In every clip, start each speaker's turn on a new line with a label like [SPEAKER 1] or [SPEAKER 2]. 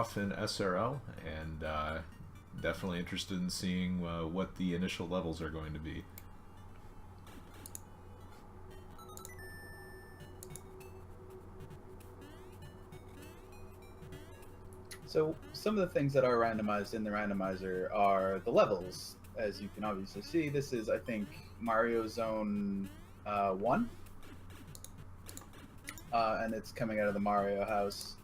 [SPEAKER 1] off in SRL, and definitely interested in seeing what the initial levels are going to be.
[SPEAKER 2] So some of the things that are randomized in the randomizer are the levels. As you can obviously see, this is, I think, Mario Zone 1. And it's coming out of the Mario house.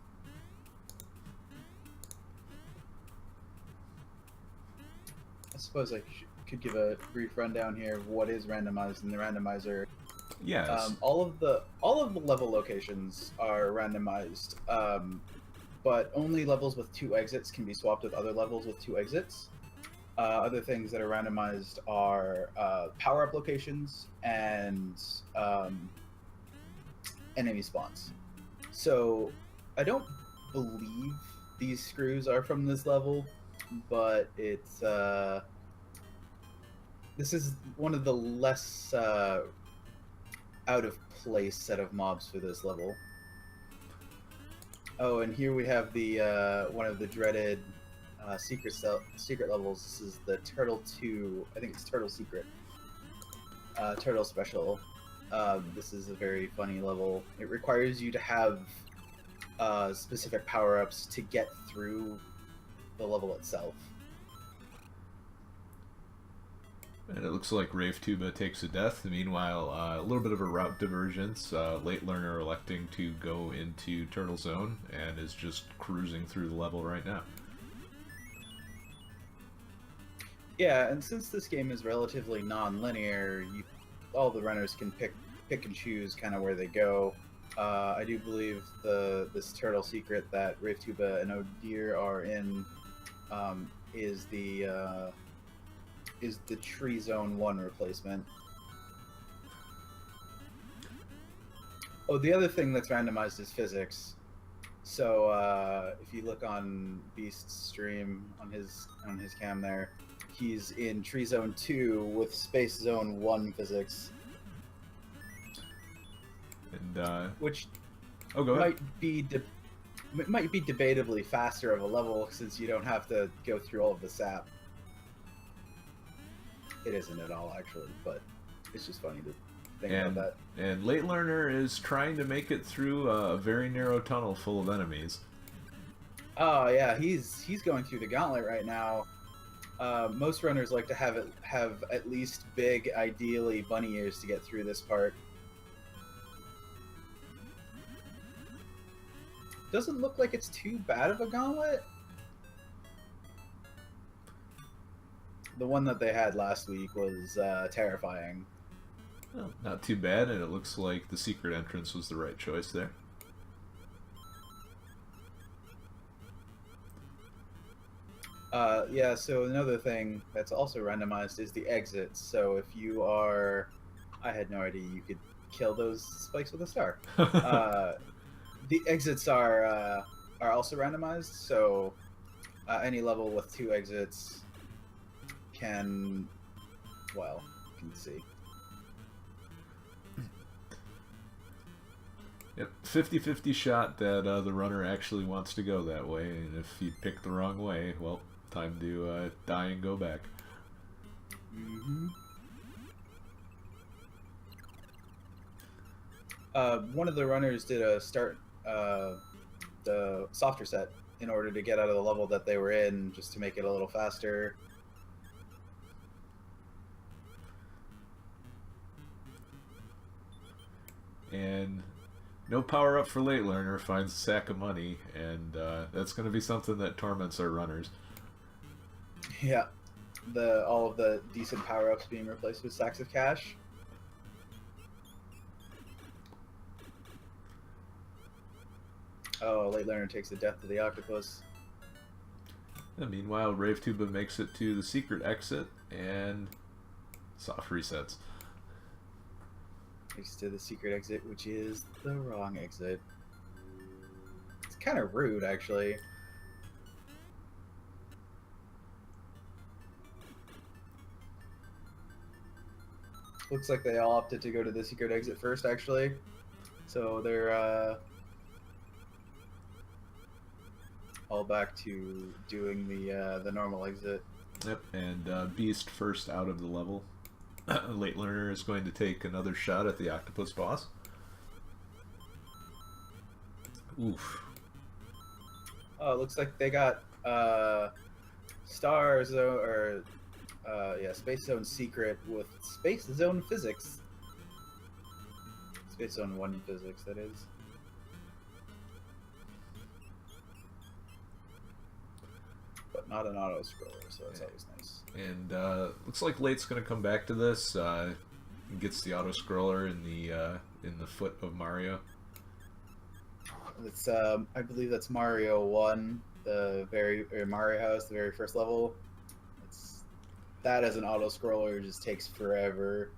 [SPEAKER 2] I suppose I could give a brief rundown here of what is randomized in the randomizer.
[SPEAKER 1] Yes.
[SPEAKER 2] All of the level locations are randomized, but only levels with 2 exits can be swapped with other levels with 2 exits. Other things that are randomized are power-up locations and enemy spawns. So I don't believe these screws are from this level, but it's this is one of the less out of place set of mobs for this level. Oh, and here we have the one of the dreaded secret levels. This is the Turtle 2. I think it's Turtle Secret. Turtle Special. This is a very funny level. It requires you to have specific power-ups to get through the level itself.
[SPEAKER 1] And it looks like Rave Tuba takes a death. Meanwhile, a little bit of a route divergence. Late learner electing to go into Turtle Zone and is just cruising through the level right now.
[SPEAKER 2] Yeah, and since this game is relatively non-linear, all the runners can pick and choose kind of where they go. I do believe this Turtle Secret that Rave Tuba and O'Deer are in is the Tree Zone 1 replacement. Oh, the other thing that's randomized is physics. So if you look on Beast's stream on his cam there, he's in Tree Zone 2 with Space Zone 1 physics.
[SPEAKER 1] And
[SPEAKER 2] which
[SPEAKER 1] oh, go ahead.
[SPEAKER 2] might be debatably faster of a level since you don't have to go through all of the sap. It isn't at all, actually, but it's just funny to think about that.
[SPEAKER 1] And Late Learner is trying to make it through a very narrow tunnel full of enemies.
[SPEAKER 2] Oh yeah, he's going through the gauntlet right now. Most runners like to have at least big, ideally bunny ears to get through this part. Doesn't look like it's too bad of a gauntlet. The one that they had last week was terrifying.
[SPEAKER 1] Well, not too bad, and it looks like the secret entrance was the right choice there.
[SPEAKER 2] Yeah, so another thing that's also randomized is the exits. So if you are... I had no idea you could kill those spikes with a star. The exits are also randomized, so any level with 2 exits can see.
[SPEAKER 1] Yep, 50-50 shot that the runner actually wants to go that way, and if you pick the wrong way, well, time to die and go back.
[SPEAKER 2] Mm-hmm. One of the runners did a start the softer set in order to get out of the level that they were in, just to make it a little faster.
[SPEAKER 1] And no power up for Late Learner, finds a sack of money, and that's going to be something that torments our runners.
[SPEAKER 2] Yeah, all of the decent power ups being replaced with sacks of cash. Oh, Late Learner takes the death to the octopus.
[SPEAKER 1] And meanwhile, Rave Tuba makes it to the secret exit, and soft resets.
[SPEAKER 2] Takes to the secret exit, which is the wrong exit. It's kind of rude, actually. Looks like they all opted to go to the secret exit first, actually. So they're all back to doing the normal exit.
[SPEAKER 1] Yep, and Beast first out of the level. Late learner is going to take another shot at the octopus boss. Oof.
[SPEAKER 2] Oh, it looks like they got Star Zone or Space Zone Secret with Space Zone Physics. Space Zone 1 Physics, that is. But not an auto scroller, so that's always nice.
[SPEAKER 1] And looks like Late's going to come back to this. Gets the auto scroller in the foot of Mario.
[SPEAKER 2] It's I believe that's Mario 1, Mario House, the very first level. That as an auto scroller just takes forever.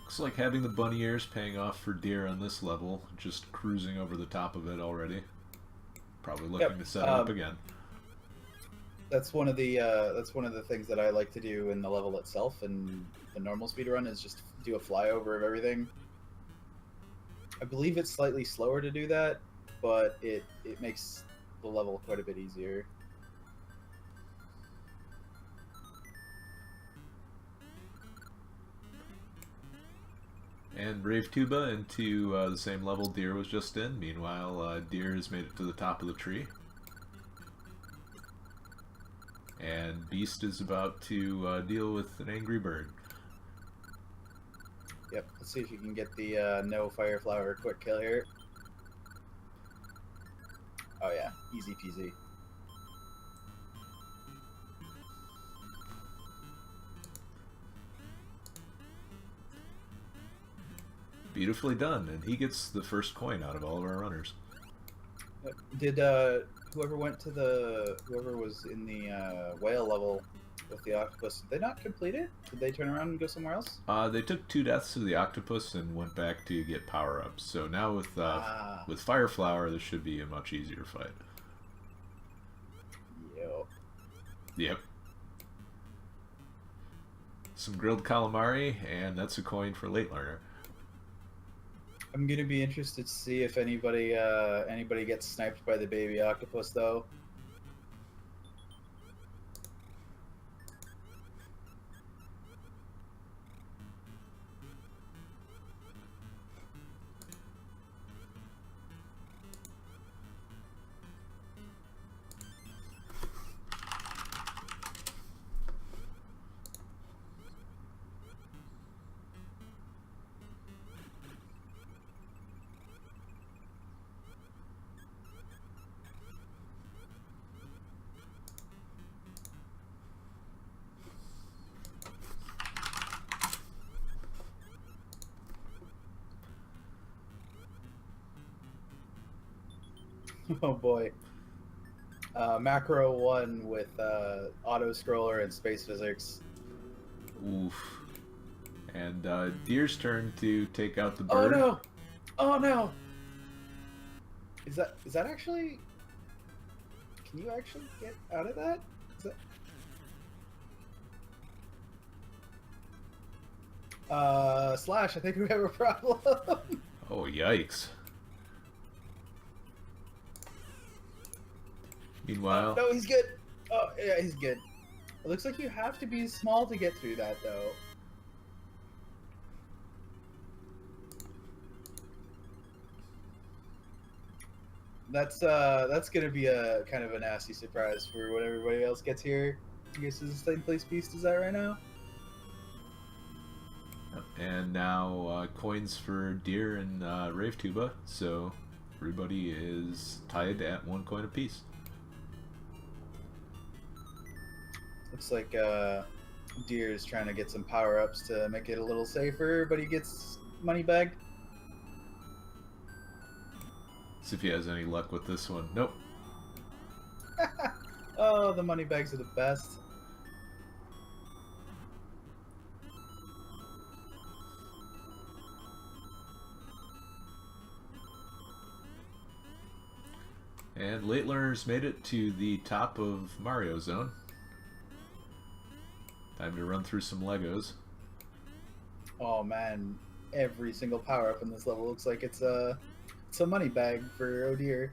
[SPEAKER 1] Looks like having the bunny ears paying off for Deer on this level, just cruising over the top of it already. Probably looking to set it up again.
[SPEAKER 2] That's one of the things that I like to do in the level itself, and the normal speedrun is just do a flyover of everything. I believe it's slightly slower to do that, but it makes the level quite a bit easier.
[SPEAKER 1] And Brave Tuba into the same level Deer was just in. Meanwhile, Deer has made it to the top of the tree. And Beast is about to deal with an angry bird.
[SPEAKER 2] Yep, let's see if you can get the no fire flower quick kill here. Oh yeah, easy peasy.
[SPEAKER 1] Beautifully done, and he gets the first coin out of all of our runners.
[SPEAKER 2] Did whoever was in the whale level with the octopus, did they not complete it? Did they turn around and go somewhere else?
[SPEAKER 1] They took 2 deaths to the octopus and went back to get power-ups. So now with Fire Flower, this should be a much easier fight. Yep. Some grilled calamari, and that's a coin for Late Learner.
[SPEAKER 2] I'm gonna be interested to see if anybody gets sniped by the baby octopus, though. Oh boy. Macro 1 with auto scroller and space physics.
[SPEAKER 1] Oof. And Deer's turn to take out the bird.
[SPEAKER 2] Oh no! Oh no! Is that actually? Can you actually get out of that? Slash, I think we have a problem.
[SPEAKER 1] Oh, yikes. Meanwhile...
[SPEAKER 2] No, he's good. Oh, yeah, he's good. It looks like you have to be small to get through that, though. That's gonna be a kind of a nasty surprise for when everybody else gets here. I guess is the same place Beast is at right now.
[SPEAKER 1] And now coins for Deer and Rave Tuba, so everybody is tied at 1 coin apiece.
[SPEAKER 2] Looks like Deer is trying to get some power-ups to make it a little safer, but he gets money bagged.
[SPEAKER 1] See if he has any luck with this one. Nope.
[SPEAKER 2] Oh, the money bags are the best.
[SPEAKER 1] And late learners made it to the top of Mario Zone. Time to run through some Legos.
[SPEAKER 2] Oh man, every single power up in this level looks like it's a money bag for oh dear.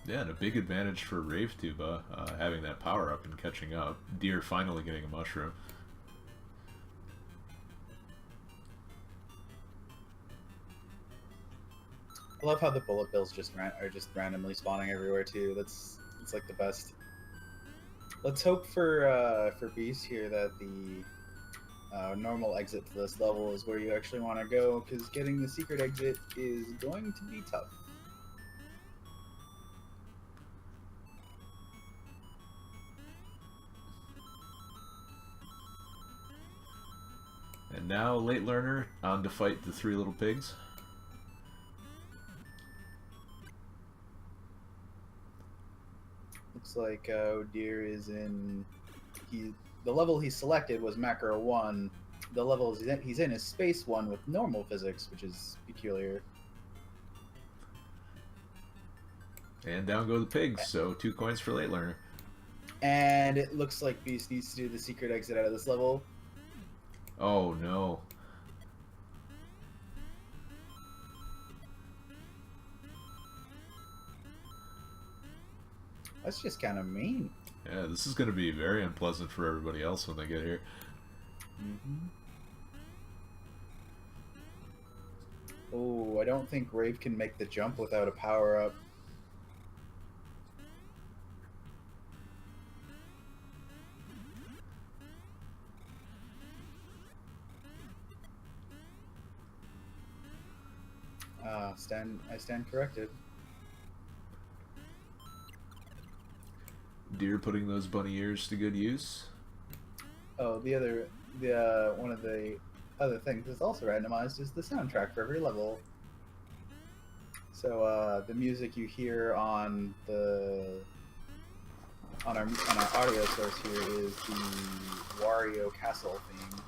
[SPEAKER 1] Yeah, and a big advantage for Rave Tuba, having that power up and catching up. Deer finally getting a mushroom.
[SPEAKER 2] I love how the bullet bills are just randomly spawning everywhere too. It's like the best. Let's hope for Beast here that the normal exit to this level is where you actually want to go, because getting the secret exit is going to be tough.
[SPEAKER 1] And now, late learner on to fight the three little pigs.
[SPEAKER 2] Looks like Deer is in. The level he selected was Macro 1. The level he's in is Space 1 with normal physics, which is peculiar.
[SPEAKER 1] And down go the pigs, so 2 coins for late learner.
[SPEAKER 2] And it looks like Beast needs to do the secret exit out of this level.
[SPEAKER 1] Oh no.
[SPEAKER 2] That's just kind of mean.
[SPEAKER 1] Yeah, this is going to be very unpleasant for everybody else when they get here.
[SPEAKER 2] Oh, I don't think Rave can make the jump without a power-up. I stand corrected.
[SPEAKER 1] Deer putting those bunny ears to good use.
[SPEAKER 2] Oh, one of the other things that's also randomized is the soundtrack for every level. So the music you hear on our audio source here is the Wario Castle theme.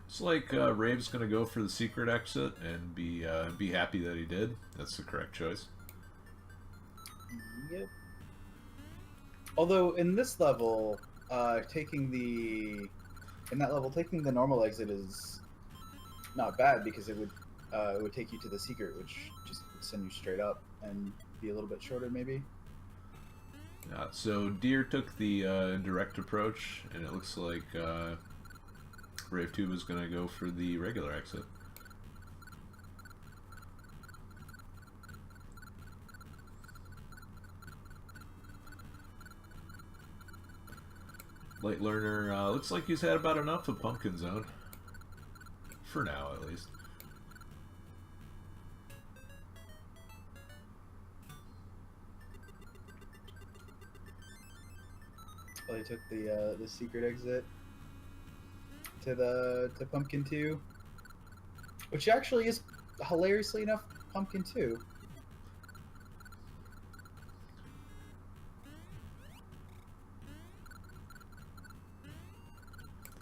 [SPEAKER 1] It's like Rave's gonna go for the secret exit and be happy that he did. That's the correct choice.
[SPEAKER 2] Yep. Although in this level, taking the normal exit is not bad, because it would take you to the secret, which just would send you straight up and be a little bit shorter maybe.
[SPEAKER 1] So Deer took the direct approach, and it looks like RaveTube is going to go for the regular exit. Late learner looks like he's had about enough of Pumpkin Zone. For now, at least.
[SPEAKER 2] Well, he took the secret exit to Pumpkin 2, which actually is hilariously enough Pumpkin 2.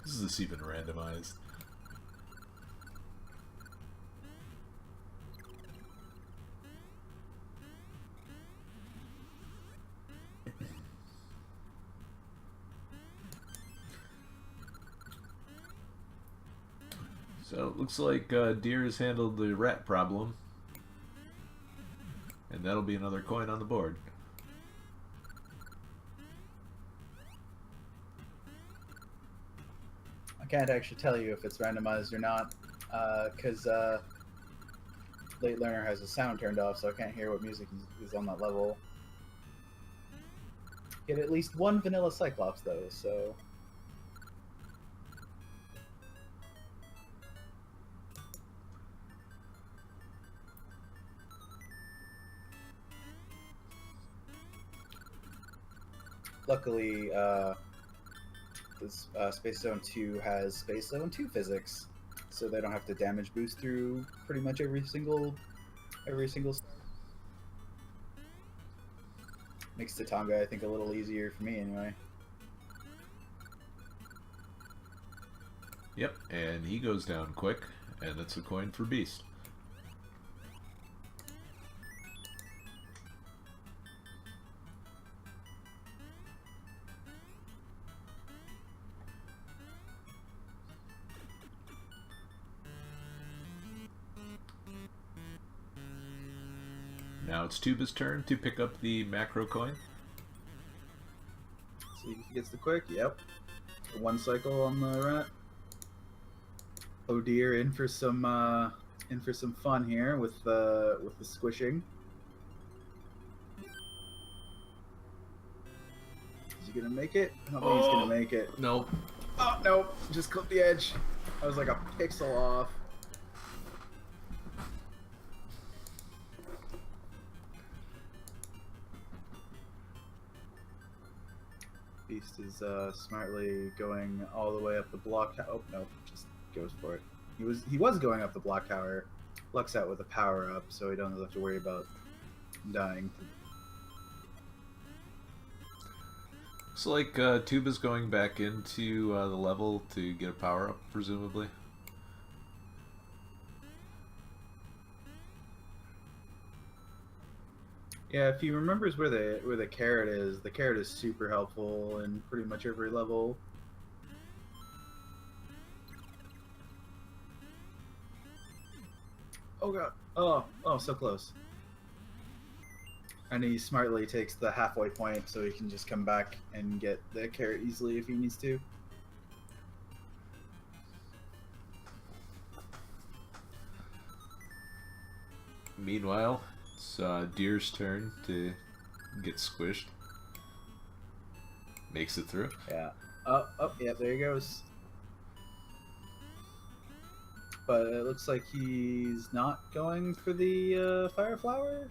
[SPEAKER 1] Is this even randomized? So it looks like Deer has handled the rat problem, and that'll be another coin on the board.
[SPEAKER 2] I can't actually tell you if it's randomized or not, because Late Learner has his sound turned off, so I can't hear what music is on that level. Get at least one vanilla Cyclops though, so. luckily, this Space Zone 2 has Space Zone 2 physics, so they don't have to damage boost through pretty much every single star. Makes Tatanga, I think, a little easier for me anyway.
[SPEAKER 1] Yep, and he goes down quick, and it's a coin for Beast. Now it's Tuba's turn to pick up the macro coin.
[SPEAKER 2] See if he gets the quick. Yep. One cycle on the rat. Oh dear, in for some fun here with the squishing. Is he gonna make it? I don't think he's gonna make it.
[SPEAKER 1] Nope.
[SPEAKER 2] Oh nope! Just clipped the edge. I was like a pixel off. Beast is smartly going all the way up the block. Oh no, just goes for it. He was going up the block tower. Lucks out with a power up, so he doesn't have to worry about dying.
[SPEAKER 1] Looks like Tuba's going back into the level to get a power up, presumably.
[SPEAKER 2] Yeah, if he remembers where the carrot is super helpful in pretty much every level. Oh god. Oh, so close. And he smartly takes the halfway point so he can just come back and get the carrot easily if he needs to.
[SPEAKER 1] Meanwhile, it's Deer's turn to get squished. Makes it through.
[SPEAKER 2] Yeah. Oh, yeah, there he goes. But it looks like he's not going for the fire flower.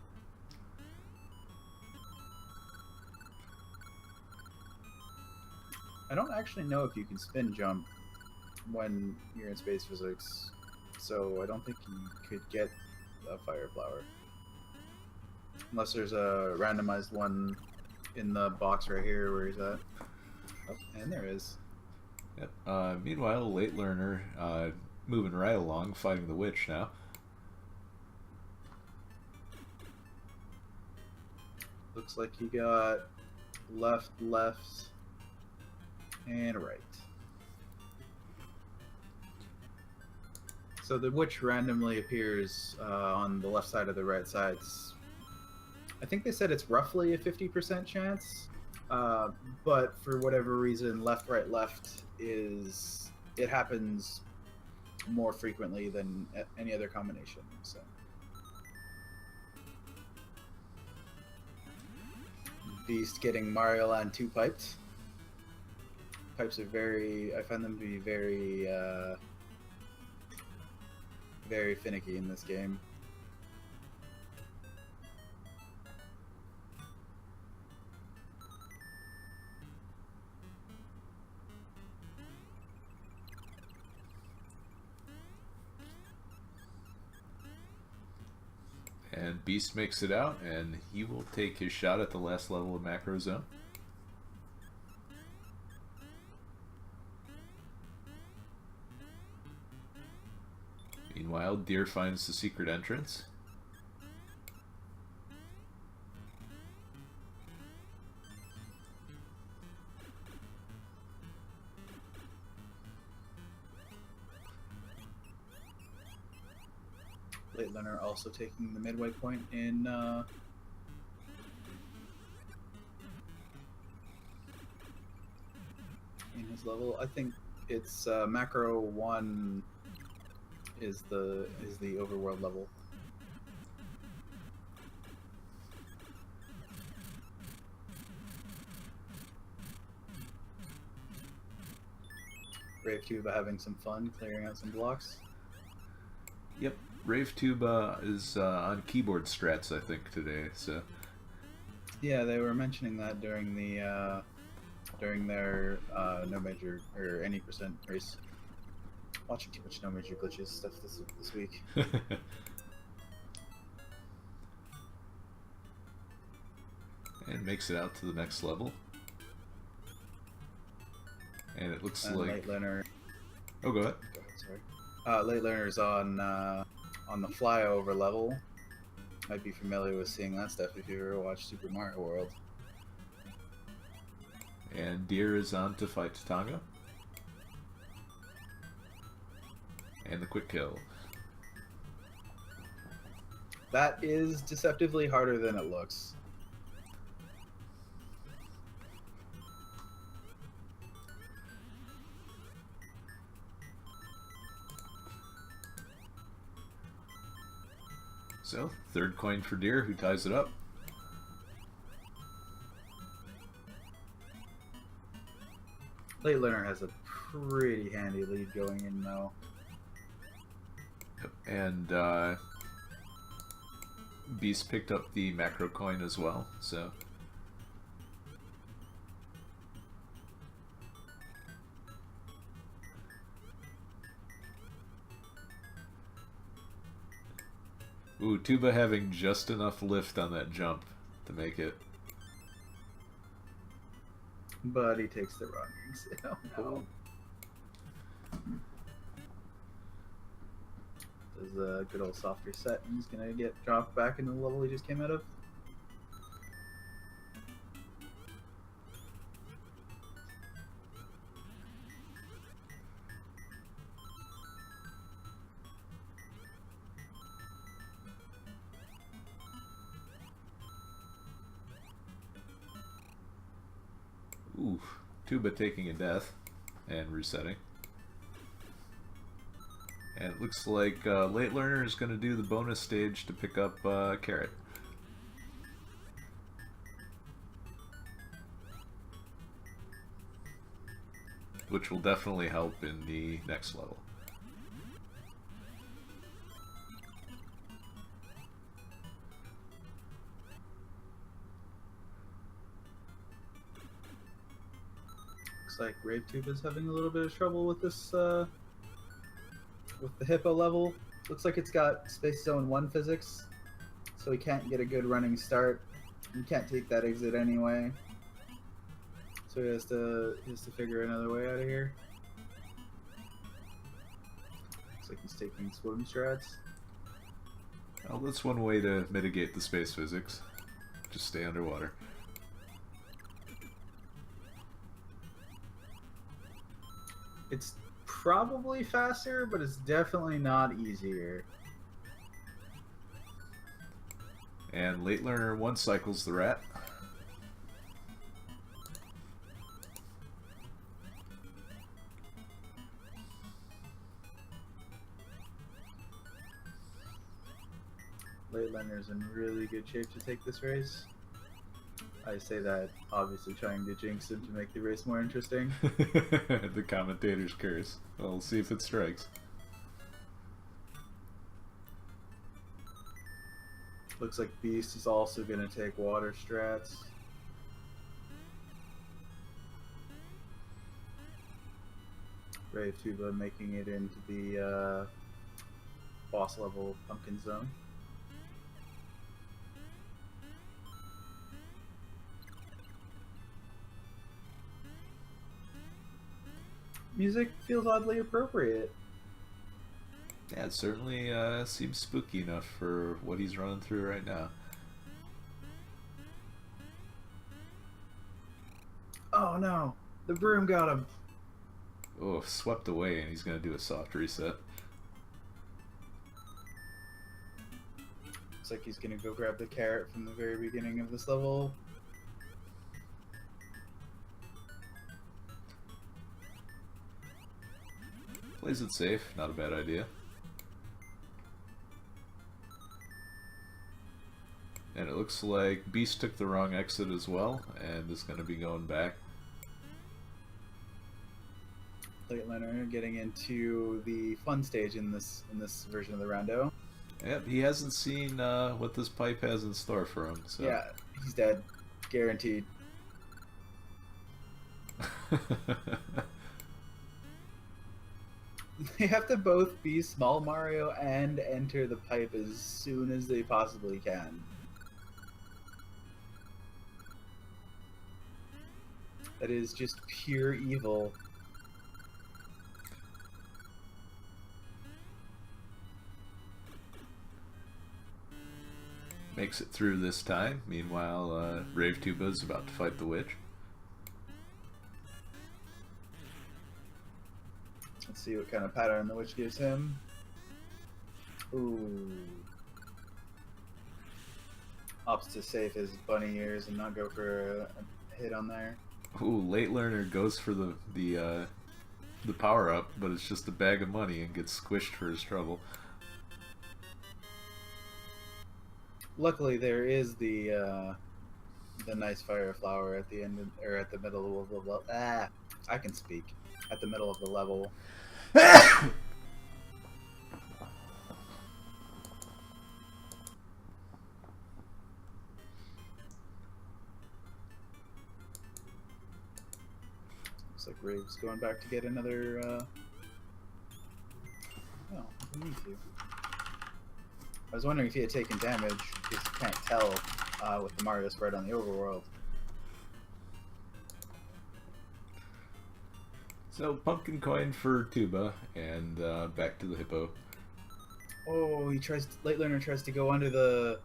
[SPEAKER 2] I don't actually know if you can spin jump when you're in space physics, so I don't think you could get a fire flower. Unless there's a randomized one in the box right here where he's at. Oh, and there is.
[SPEAKER 1] Yep. Meanwhile, late learner moving right along, fighting the witch now.
[SPEAKER 2] Looks like he got left, and right. So the witch randomly appears on the left side of the right sides. I think they said it's roughly a 50% chance, but for whatever reason, left, right, left it happens more frequently than any other combination. So Beast getting Mario Land 2 piped. Pipes are I find them to be very finicky in this game.
[SPEAKER 1] And Beast makes it out, and he will take his shot at the last level of Macro Zone. Meanwhile, Deer finds the secret entrance.
[SPEAKER 2] Late learner also taking the midway point in his level. I think it's macro 1 is the overworld level. Brave Tuba having some fun clearing out some blocks.
[SPEAKER 1] Yep, Rave Tuba is on keyboard strats, I think, today. So
[SPEAKER 2] yeah, they were mentioning that during the during their no major or any percent race. Watching too much no major glitches stuff this week.
[SPEAKER 1] And makes it out to the next level. And it looks
[SPEAKER 2] And
[SPEAKER 1] like...
[SPEAKER 2] late learner.
[SPEAKER 1] Oh, go ahead.
[SPEAKER 2] Go ahead, sorry. Late learner's on the flyover level. Might be familiar with seeing that stuff if you ever watched Super Mario World.
[SPEAKER 1] And Deer is on to fight Tatanga. And the quick kill.
[SPEAKER 2] That is deceptively harder than it looks.
[SPEAKER 1] So, third coin for Deer, who ties it up.
[SPEAKER 2] Late learner has a pretty handy lead going in though.
[SPEAKER 1] And Beast picked up the macro coin as well, so... Ooh, Tuba having just enough lift on that jump to make it.
[SPEAKER 2] But he takes the wrong exit. Oh no. Does a good old soft reset and he's gonna get dropped back into the level he just came out of.
[SPEAKER 1] Ooh, Tuba taking a death and resetting. And it looks like Late Learner is going to do the bonus stage to pick up Carrot. Which will definitely help in the next level.
[SPEAKER 2] Looks like RaveTube is having a little bit of trouble with this, with the Hippo level. Looks like it's got Space Zone 1 physics, so he can't get a good running start. He can't take that exit anyway. So he has to figure another way out of here. Looks like he's taking swim strats.
[SPEAKER 1] Well, that's one way to mitigate the space physics. Just stay underwater.
[SPEAKER 2] It's probably faster, but it's definitely not easier.
[SPEAKER 1] And Late Learner 1 cycles the rat.
[SPEAKER 2] Late Learner's in really good shape to take this race. I say that obviously trying to jinx him to make the race more interesting.
[SPEAKER 1] The commentator's curse. Well, we'll see if it strikes.
[SPEAKER 2] Looks like Beast is also going to take water strats. Brave Tuba making it into the boss level pumpkin zone. Music feels oddly appropriate.
[SPEAKER 1] Yeah, it certainly seems spooky enough for what he's running through right now.
[SPEAKER 2] Oh no, the broom got him.
[SPEAKER 1] Oh, swept away, and he's going to do a soft reset.
[SPEAKER 2] Looks like he's going to go grab the carrot from the very beginning of this level.
[SPEAKER 1] Plays it safe, not a bad idea. And it looks like Beast took the wrong exit as well, and is going to be going back.
[SPEAKER 2] Late Learner getting into the fun stage in this version of the Rondo.
[SPEAKER 1] Yep, he hasn't seen what this pipe has in store for him. So.
[SPEAKER 2] Yeah, he's dead. Guaranteed. They have to both be small Mario and enter the pipe as soon as they possibly can. That is just pure evil.
[SPEAKER 1] Makes it through this time. Meanwhile, Rave Tuba is about to fight the witch.
[SPEAKER 2] Let's see what kind of pattern the witch gives him. Ooh. Opts to save his bunny ears and not go for a hit on there.
[SPEAKER 1] Ooh, late learner goes for the power up, but it's just a bag of money and gets squished for his trouble.
[SPEAKER 2] Luckily, there is the nice fire flower at the end or at the middle of the level. I can speak. At the middle of the level. Looks like Rave's going back to get another. Oh, me too. I was wondering if he had taken damage because you can't tell with the Mario spread on the overworld.
[SPEAKER 1] So pumpkin coin for Tuba, and back to the hippo.
[SPEAKER 2] Oh, late learner tries to go under the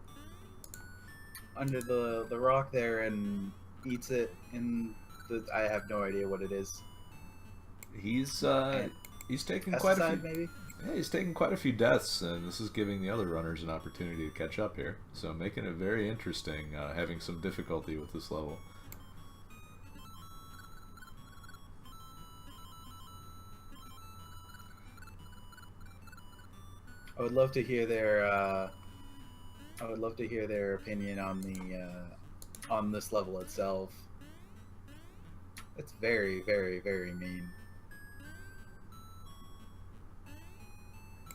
[SPEAKER 2] rock there and eats it in the. I have no idea what it is.
[SPEAKER 1] He's taking quite a few.
[SPEAKER 2] Maybe.
[SPEAKER 1] Yeah, he's taking quite a few deaths, and this is giving the other runners an opportunity to catch up here. So making it very interesting, having some difficulty with this level.
[SPEAKER 2] I would love to hear their. I would love to hear their opinion on the on this level itself. It's very, very, very mean.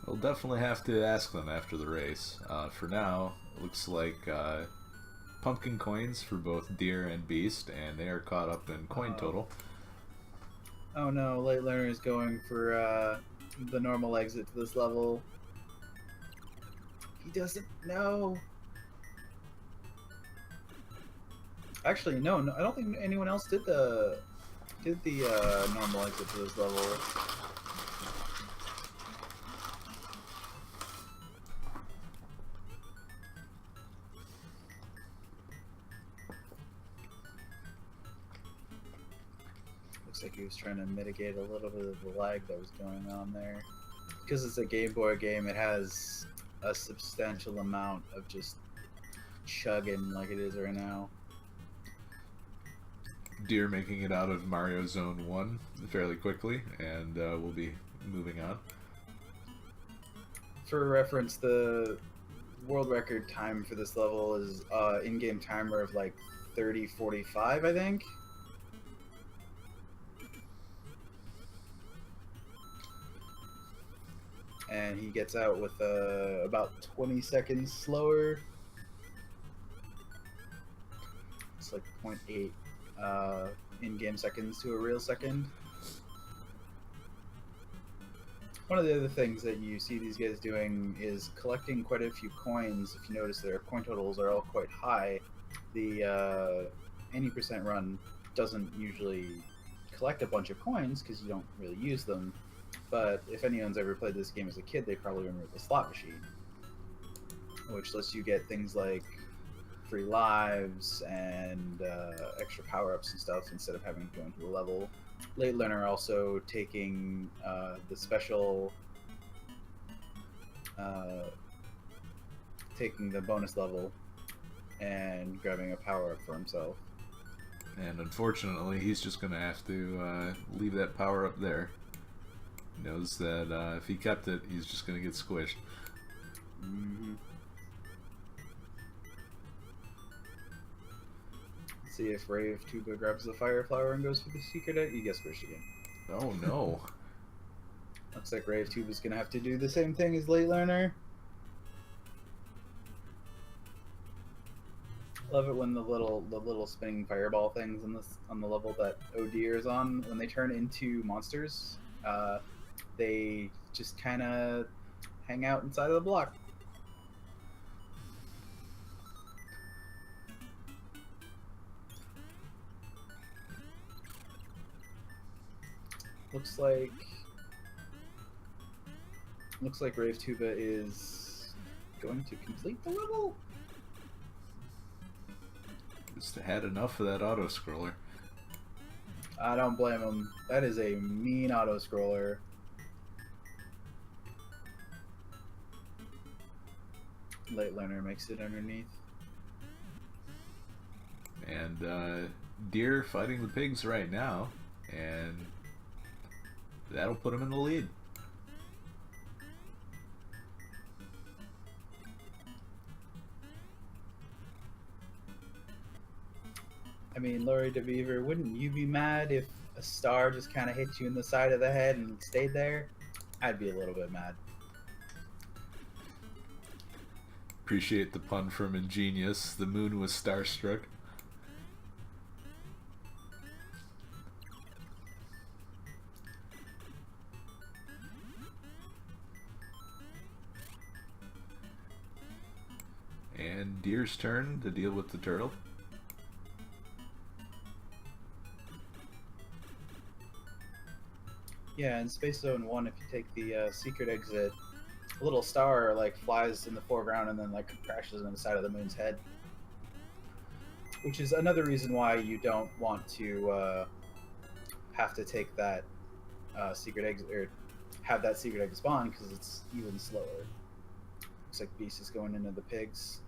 [SPEAKER 1] We'll definitely have to ask them after the race. For now, it looks like pumpkin coins for both deer and beast, and they are caught up in coin total.
[SPEAKER 2] Oh no, late learner is going for the normal exit to this level. He doesn't know. Actually, no, I don't think anyone else did the normal exit to this level. Looks like he was trying to mitigate a little bit of the lag that was going on there. Because it's a Game Boy game, it has a substantial amount of just chugging like it is right now.
[SPEAKER 1] Deer making it out of Mario Zone 1 fairly quickly, and we'll be moving on.
[SPEAKER 2] For reference, the world record time for this level is in-game timer of like 30:45, I think. And he gets out with about 20 seconds slower. It's like 0.8 in-game seconds to a real second. One of the other things that you see these guys doing is collecting quite a few coins. If you notice, their coin totals are all quite high. The 80% run doesn't usually collect a bunch of coins because you don't really use them. But if anyone's ever played this game as a kid, they probably remember the slot machine, which lets you get things like free lives and extra power-ups and stuff instead of having to go into a level. Late learner also taking the special, taking the bonus level and grabbing a power-up for himself.
[SPEAKER 1] And unfortunately, he's just going to have to leave that power-up there. He knows that if he kept it, he's just going to get squished.
[SPEAKER 2] Mm-hmm. See if Rave Tuba grabs the fire flower and goes for the secret egg. You get squished again.
[SPEAKER 1] Oh no.
[SPEAKER 2] Looks like Rave Tuba's gonna have to do the same thing as Late Learner. Love it when the little spinning fireball things on the level that Odir is on, when they turn into monsters, they just kind of hang out inside of the block. Looks like Rave Tuba is going to complete the level.
[SPEAKER 1] Just had enough of that auto scroller.
[SPEAKER 2] I don't blame him. That is a mean auto scroller. Late learner makes it underneath.
[SPEAKER 1] And Deer fighting the pigs right now, and that'll put him in the lead.
[SPEAKER 2] I mean, Lori DeBeaver, wouldn't you be mad if a star just kind of hit you in the side of the head and stayed there? I'd be a little bit mad.
[SPEAKER 1] Appreciate the pun from Ingenious. The moon was starstruck. And Deer's turn to deal with the turtle.
[SPEAKER 2] Yeah, in Space Zone 1, if you take the secret exit, a little star like flies in the foreground and then like crashes on the side of the moon's head. Which is another reason why you don't want to have to take that secret exit, or have that secret exit spawn, because it's even slower. Looks like Beast is going into the pigs.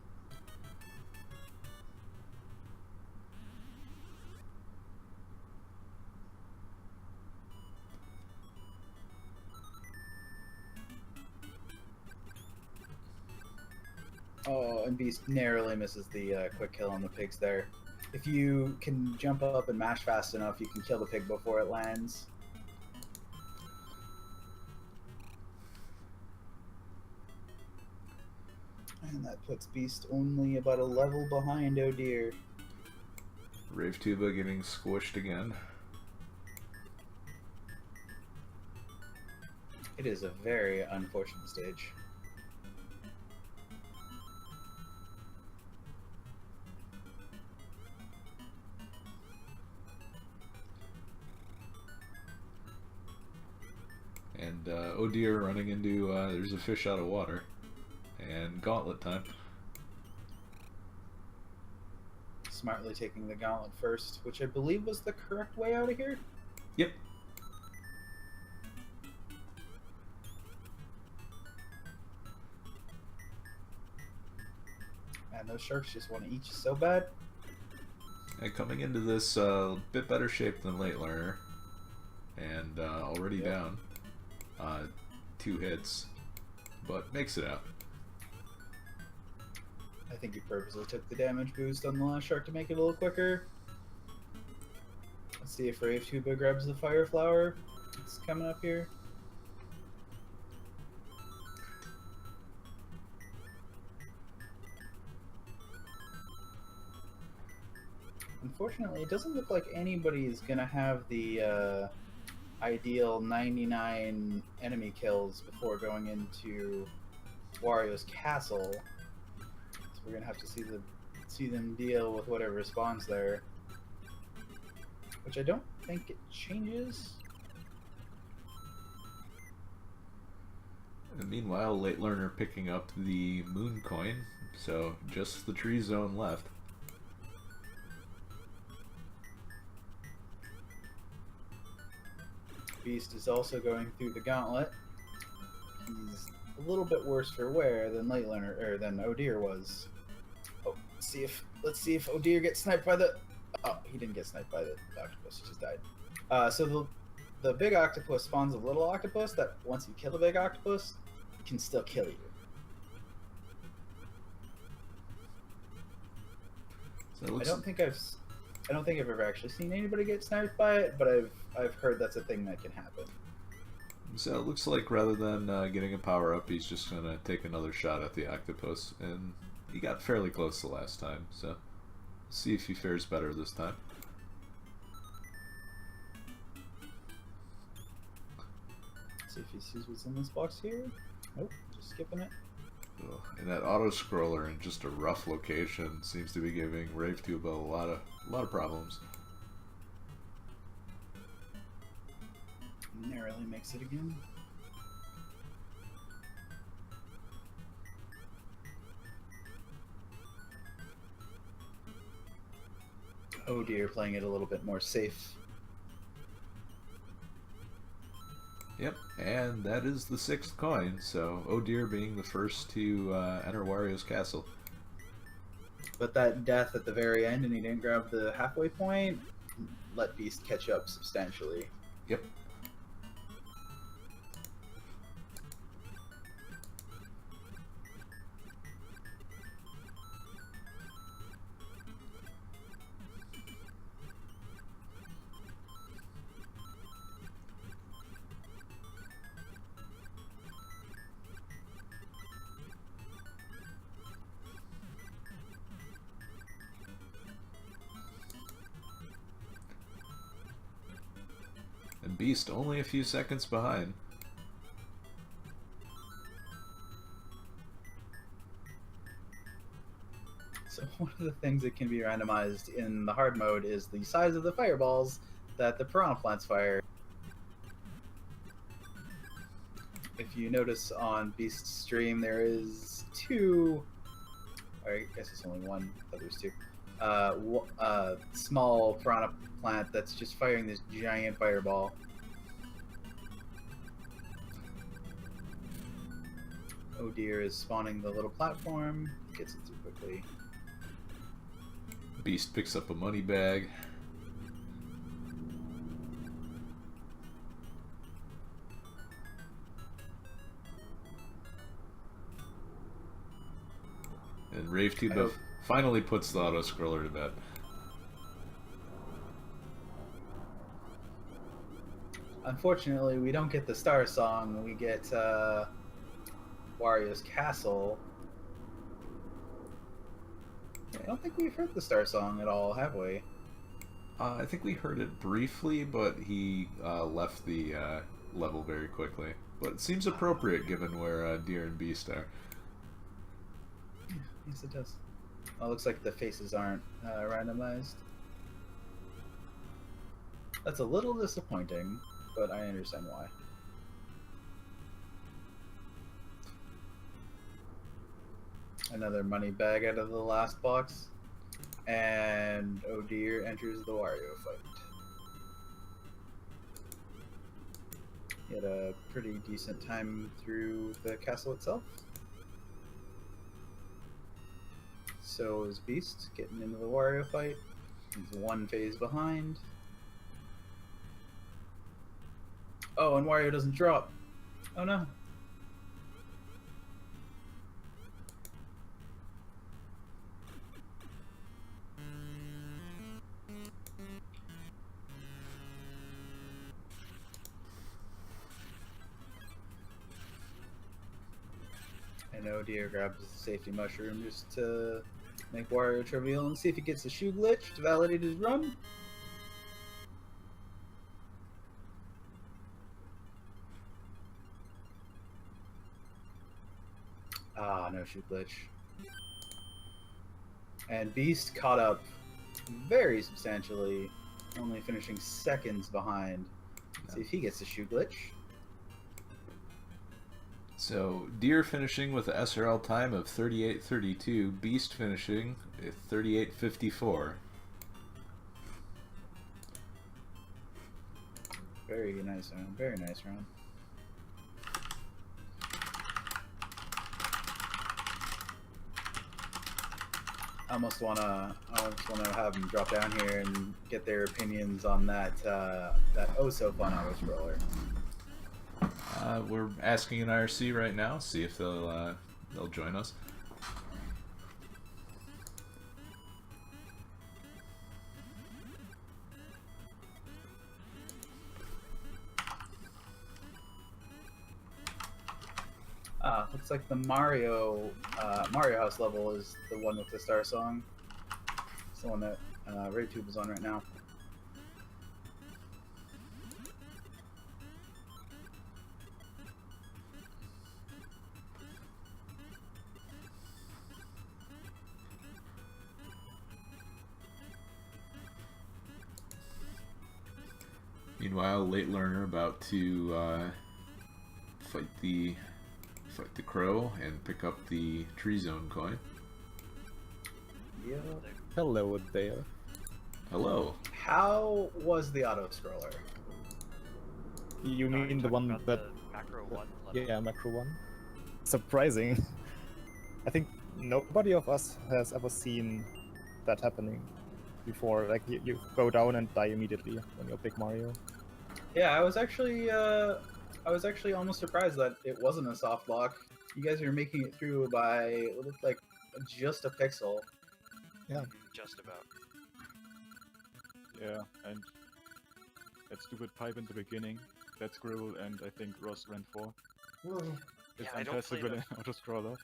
[SPEAKER 2] Oh, and Beast narrowly misses the quick kill on the pigs there. If you can jump up and mash fast enough, you can kill the pig before it lands. And that puts Beast only about a level behind Oh Dear.
[SPEAKER 1] Rave Tuba getting squished again.
[SPEAKER 2] It is a very unfortunate stage.
[SPEAKER 1] And oh dear, running into there's a fish out of water. And gauntlet time.
[SPEAKER 2] Smartly taking the gauntlet first, which I believe was the correct way out of here.
[SPEAKER 1] Yep.
[SPEAKER 2] Man, those sharks just want to eat you so bad.
[SPEAKER 1] And coming into this bit better shape than Late Learner. And already down. 2 hits. But makes it out.
[SPEAKER 2] I think he purposely took the damage boost on the last shark to make it a little quicker. Let's see if Rave Tuba grabs the fire flower. It's coming up here. Unfortunately, it doesn't look like anybody is going to have the ideal 99 enemy kills before going into Wario's castle. So we're going to have to see them deal with whatever spawns there. Which I don't think it changes.
[SPEAKER 1] And meanwhile, Late Learner picking up the moon coin. So just the tree zone left.
[SPEAKER 2] Beast is also going through the gauntlet. He's a little bit worse for wear than Late Learner, or than Oh Dear was. Oh, let's see if Oh Dear gets sniped by the. Oh, he didn't get sniped by the octopus. He just died. So the big octopus spawns a little octopus that once you kill the big octopus, can still kill you.
[SPEAKER 1] So
[SPEAKER 2] I don't think I've ever actually seen anybody get sniped by it, but I've heard that's a thing that can happen.
[SPEAKER 1] So it looks like rather than getting a power up, he's just gonna take another shot at the octopus, and he got fairly close the last time. So See if he fares better this time.
[SPEAKER 2] See if he sees what's in this box here. Nope, just skipping it.
[SPEAKER 1] Ugh, and that auto scroller in just a rough location seems to be giving RaveTube a lot of problems.
[SPEAKER 2] Narrowly makes it again. Oh dear, playing it a little bit more safe.
[SPEAKER 1] Yep, and that is the 6th coin, so Oh Dear being the first to enter Wario's castle.
[SPEAKER 2] But that death at the very end and he didn't grab the halfway point let Beast catch up substantially.
[SPEAKER 1] Yep. And Beast only a few seconds behind.
[SPEAKER 2] So one of the things that can be randomized in the hard mode is the size of the fireballs that the piranha plants fire. If you notice on Beast's stream, there is two, or I guess it's only one, but there's two. Small piranha plant that's just firing this giant fireball. Oh dear is spawning the little platform, gets it through quickly.
[SPEAKER 1] Beast picks up a money bag. And RaveTube finally puts the auto scroller to bed.
[SPEAKER 2] Unfortunately, we don't get the Star Song. We get Wario's Castle. I don't think we've heard the Star Song at all, have we?
[SPEAKER 1] I think we heard it briefly, but he left the level very quickly. But it seems appropriate given where Deer and Beast are.
[SPEAKER 2] Yeah, yes, it does. Oh, looks like the faces aren't randomized. That's a little disappointing, but I understand why. Another money bag out of the last box. And oh dear enters the Wario fight. He had a pretty decent time through the castle itself. So is Beast getting into the Wario fight. He's one phase behind. Oh, and Wario doesn't drop. Oh no. And oh dear grabs the safety mushroom just to make Wario trivial and see if he gets the shoe glitch to validate his run. Ah, no shoe glitch. And Beast caught up very substantially, only finishing seconds behind. See if he gets the shoe glitch.
[SPEAKER 1] So, Deer finishing with an SRL time of 38:32, Beast finishing at 38:54.
[SPEAKER 2] Very nice round, very nice round. I almost wanna have them drop down here and get their opinions on that that oh so fun auto scroller.
[SPEAKER 1] We're asking in IRC right now, see if they'll join us.
[SPEAKER 2] Looks like the Mario House level is the one with the Star Song. It's the one that RayTube is on right now.
[SPEAKER 1] Meanwhile, late learner about to fight the crow and pick up the tree zone coin.
[SPEAKER 2] Yeah.
[SPEAKER 3] Hello there.
[SPEAKER 1] Hello.
[SPEAKER 2] How was the auto scroller?
[SPEAKER 3] You
[SPEAKER 4] No,
[SPEAKER 3] mean
[SPEAKER 4] you're
[SPEAKER 3] the one
[SPEAKER 4] talking
[SPEAKER 3] that...
[SPEAKER 4] about the macro one? level.
[SPEAKER 3] Yeah, macro one. Surprising. I think nobody of us has ever seen that happening before. Like, you go down and die immediately when you're Big Mario.
[SPEAKER 2] Yeah, I was actually almost surprised that it wasn't a soft lock. You guys are making it through by it looked like just a pixel.
[SPEAKER 3] Yeah.
[SPEAKER 4] Just about.
[SPEAKER 5] Yeah, and that stupid pipe in the beginning, that squirrel, and I think Ross ran for. It's
[SPEAKER 4] I don't play
[SPEAKER 5] fantastic with an
[SPEAKER 4] enough.
[SPEAKER 5] auto-scroller.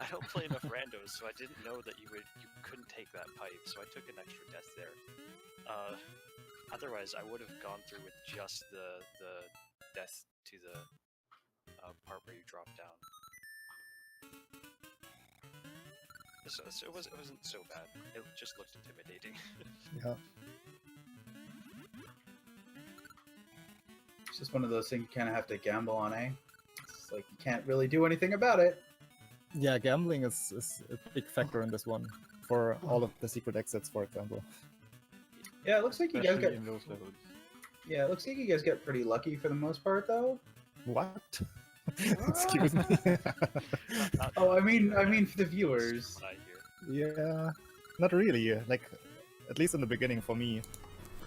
[SPEAKER 4] I don't play enough randos, so I didn't know that you couldn't take that pipe, so I took an extra death there. Otherwise, I would have gone through with just the death to the part where you drop down. So it wasn't so bad. It just looked intimidating.
[SPEAKER 3] Yeah.
[SPEAKER 2] It's just one of those things you kind of have to gamble on, eh? It's like you can't really do anything about it.
[SPEAKER 3] Yeah, gambling is a big factor in this one. For all of the secret exits, for example.
[SPEAKER 2] Yeah, it looks like you guys
[SPEAKER 5] Especially
[SPEAKER 2] get.
[SPEAKER 5] in those levels.
[SPEAKER 2] Yeah, it looks like you guys get pretty lucky for the most part, though.
[SPEAKER 3] What? Excuse me.
[SPEAKER 2] Oh, I mean for the viewers.
[SPEAKER 4] I hear.
[SPEAKER 3] Yeah, not really. Like, at least in the beginning for me,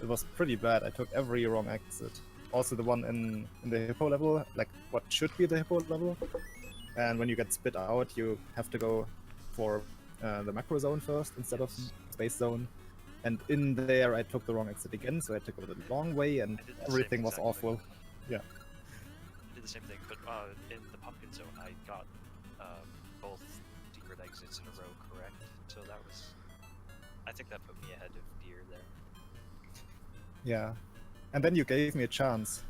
[SPEAKER 3] it was pretty bad. I took every wrong exit. Also the one in the hippo level, like what should be the hippo level. And when you get spit out, you have to go for the macro zone first instead of space zone. And in there, I took the wrong exit again, so I took the long way, and
[SPEAKER 4] I did the
[SPEAKER 3] everything
[SPEAKER 4] same
[SPEAKER 3] was
[SPEAKER 4] exact
[SPEAKER 3] awful.
[SPEAKER 4] thing.
[SPEAKER 3] Yeah.
[SPEAKER 4] I did the same thing, but in the pumpkin zone, I got both secret exits in a row correct. So that was, I think that put me ahead of deer there.
[SPEAKER 3] Yeah. And then you gave me a chance.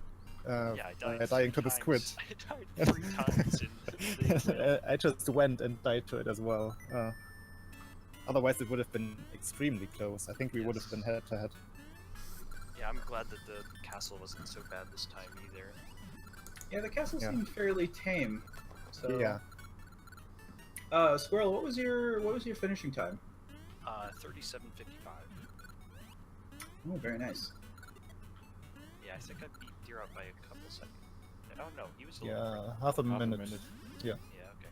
[SPEAKER 4] Yeah, I died
[SPEAKER 3] by
[SPEAKER 4] 3
[SPEAKER 3] dying to the squid.
[SPEAKER 4] times. I died 3 times in the
[SPEAKER 3] I just went and died to it as well. Otherwise, it would have been extremely close. I think we would have been head to head.
[SPEAKER 4] Yeah, I'm glad that the castle wasn't so bad this time either.
[SPEAKER 2] Yeah, the castle
[SPEAKER 3] Yeah.
[SPEAKER 2] seemed fairly tame. So
[SPEAKER 3] Yeah.
[SPEAKER 2] Squirrel, what was your finishing time?
[SPEAKER 4] 37:55.
[SPEAKER 2] Oh, very nice.
[SPEAKER 4] Yeah, I think I beat deer out by a couple seconds. Oh no, he was a little
[SPEAKER 3] Yeah,
[SPEAKER 4] further.
[SPEAKER 3] half a
[SPEAKER 5] Half a
[SPEAKER 3] minute.
[SPEAKER 5] minute.
[SPEAKER 4] Yeah, okay.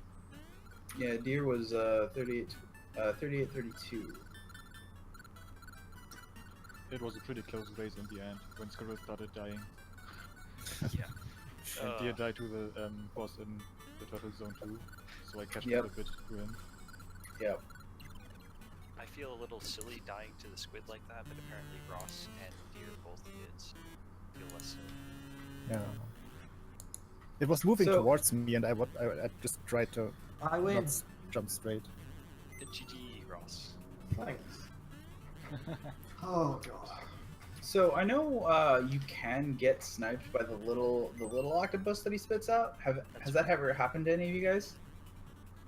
[SPEAKER 2] Yeah, deer was 38-32.
[SPEAKER 5] It was a pretty close race in the end, when Squirrel started dying.
[SPEAKER 4] Yeah.
[SPEAKER 5] And
[SPEAKER 4] Uh,
[SPEAKER 5] Deer died to the boss in the turtle zone too, so I catch
[SPEAKER 2] Yep.
[SPEAKER 5] up a bit to him.
[SPEAKER 2] Yep.
[SPEAKER 4] I feel a little silly dying to the squid like that, but apparently Ross and deer both did, so I feel less silly.
[SPEAKER 3] Yeah. It was moving
[SPEAKER 2] So-
[SPEAKER 3] towards me, and I just tried to
[SPEAKER 6] I
[SPEAKER 3] not
[SPEAKER 6] win.
[SPEAKER 3] jump straight.
[SPEAKER 4] GG, Ross.
[SPEAKER 6] Thanks. Oh god.
[SPEAKER 2] So I know you can get sniped by the little octopus that he spits out. Has that ever happened to any of you guys?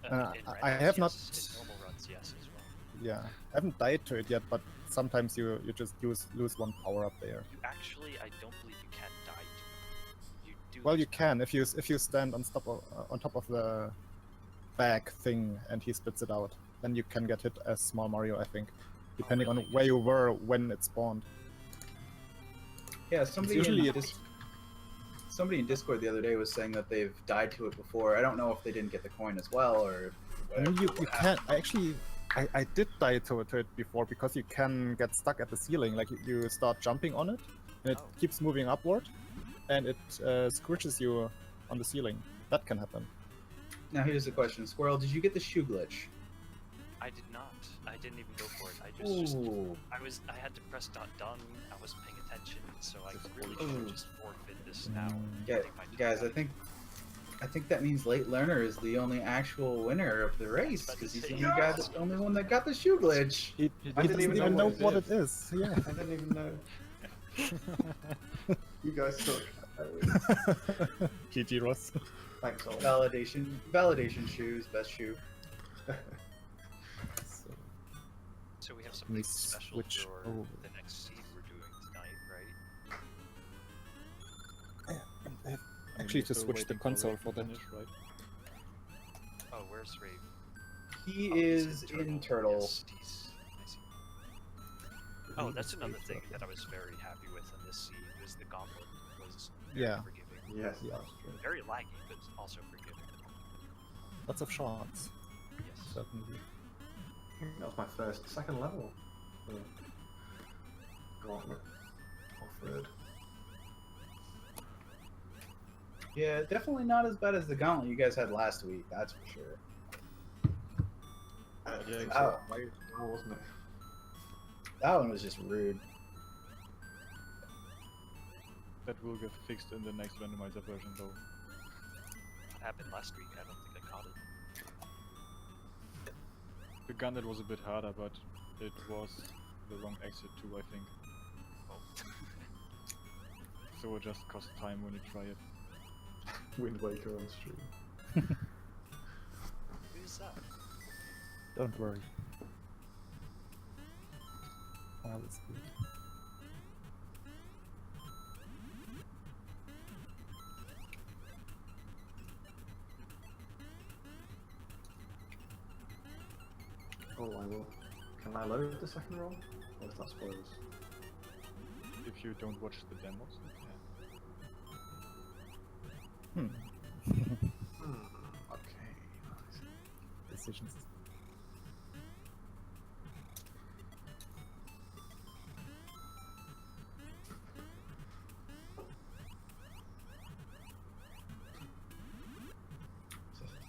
[SPEAKER 4] In
[SPEAKER 3] I
[SPEAKER 4] randoms,
[SPEAKER 3] have not-
[SPEAKER 4] yes. In normal runs, yes, as well.
[SPEAKER 3] Yeah, I haven't died to it yet, but sometimes you just lose one power up there.
[SPEAKER 4] You actually, I don't believe you can die to it. You do.
[SPEAKER 3] Well, you
[SPEAKER 4] lose
[SPEAKER 3] can if you stand on top of the bag thing and he spits it out. Then you can get hit as Small Mario, I think, depending on
[SPEAKER 4] really?
[SPEAKER 3] where you were when it spawned.
[SPEAKER 2] Yeah, somebody
[SPEAKER 3] usually
[SPEAKER 2] in somebody in Discord the other day was saying that they've died to it before. I don't know if they didn't get the coin as well or.
[SPEAKER 3] I mean, you can't actually. I did die to it before because you can get stuck at the ceiling. Like you start jumping on it, and it
[SPEAKER 4] Oh.
[SPEAKER 3] keeps moving upward, and it squishes you on the ceiling. That can happen.
[SPEAKER 2] Now here's the question, Squirrel. Did you get the shoe glitch?
[SPEAKER 4] I did not. I didn't even go for it. I just
[SPEAKER 2] Ooh.
[SPEAKER 4] I had to press done. I wasn't paying attention, so I really should have just forfeit this now.
[SPEAKER 3] Mm.
[SPEAKER 2] Yeah,
[SPEAKER 4] Take my time
[SPEAKER 2] guys, I
[SPEAKER 4] back.
[SPEAKER 2] think I think that means Late Learner is the only actual winner of the race
[SPEAKER 4] about to
[SPEAKER 2] because he's
[SPEAKER 4] say,
[SPEAKER 2] the only guy, the only one that got the shoe glitch.
[SPEAKER 3] He,
[SPEAKER 6] I
[SPEAKER 3] he
[SPEAKER 6] didn't
[SPEAKER 3] doesn't even know what it is. Yeah.
[SPEAKER 6] I didn't even know. You guys suck. I win.
[SPEAKER 3] GG Ross.
[SPEAKER 6] Thanks, all.
[SPEAKER 2] Validation shoes, best shoe.
[SPEAKER 3] So,
[SPEAKER 4] So we have
[SPEAKER 3] let
[SPEAKER 4] something
[SPEAKER 3] me
[SPEAKER 4] special
[SPEAKER 3] switch
[SPEAKER 4] for
[SPEAKER 3] over.
[SPEAKER 4] the next seed we're doing tonight, right?
[SPEAKER 3] I have
[SPEAKER 5] I mean,
[SPEAKER 3] actually
[SPEAKER 5] we're
[SPEAKER 3] to
[SPEAKER 5] still
[SPEAKER 3] switch the
[SPEAKER 5] waiting for
[SPEAKER 3] console
[SPEAKER 5] Rafe
[SPEAKER 3] for
[SPEAKER 5] to
[SPEAKER 3] that.
[SPEAKER 5] finish, right?
[SPEAKER 4] Oh, where's Rave?
[SPEAKER 2] He
[SPEAKER 4] Oh, he's
[SPEAKER 2] is in Turtle.
[SPEAKER 4] Yes, I see. Oh, that's another thing that I was very happy with in this seed was the gauntlet was very
[SPEAKER 3] Yeah.
[SPEAKER 4] forgiving.
[SPEAKER 6] Yes,
[SPEAKER 3] Yeah.
[SPEAKER 6] that's true.
[SPEAKER 4] Very laggy, but also forgiving.
[SPEAKER 3] Lots of shots,
[SPEAKER 4] Yes.
[SPEAKER 3] certainly.
[SPEAKER 6] I think that was my second level. Gauntlet. Or third.
[SPEAKER 2] Yeah, definitely not as bad as the gauntlet you guys had last week. That's for sure.
[SPEAKER 6] I
[SPEAKER 5] Yeah,
[SPEAKER 6] think
[SPEAKER 2] oh.
[SPEAKER 6] so, wasn't it?
[SPEAKER 2] That one was just rude.
[SPEAKER 5] That will get fixed in the next randomizer version, though.
[SPEAKER 4] What happened last week? I don't think I caught it.
[SPEAKER 5] The gun was a bit harder, but it was the wrong exit too, I think.
[SPEAKER 4] Oh.
[SPEAKER 5] So it just costs time when you try it.
[SPEAKER 6] Wind Waker on stream.
[SPEAKER 4] Who's that?
[SPEAKER 3] Don't worry. All is good.
[SPEAKER 6] Oh, I will. Can I load the second roll? Or is that spoilers?
[SPEAKER 5] If you don't watch the demos, you can.
[SPEAKER 6] Okay, nice.
[SPEAKER 3] Decisions.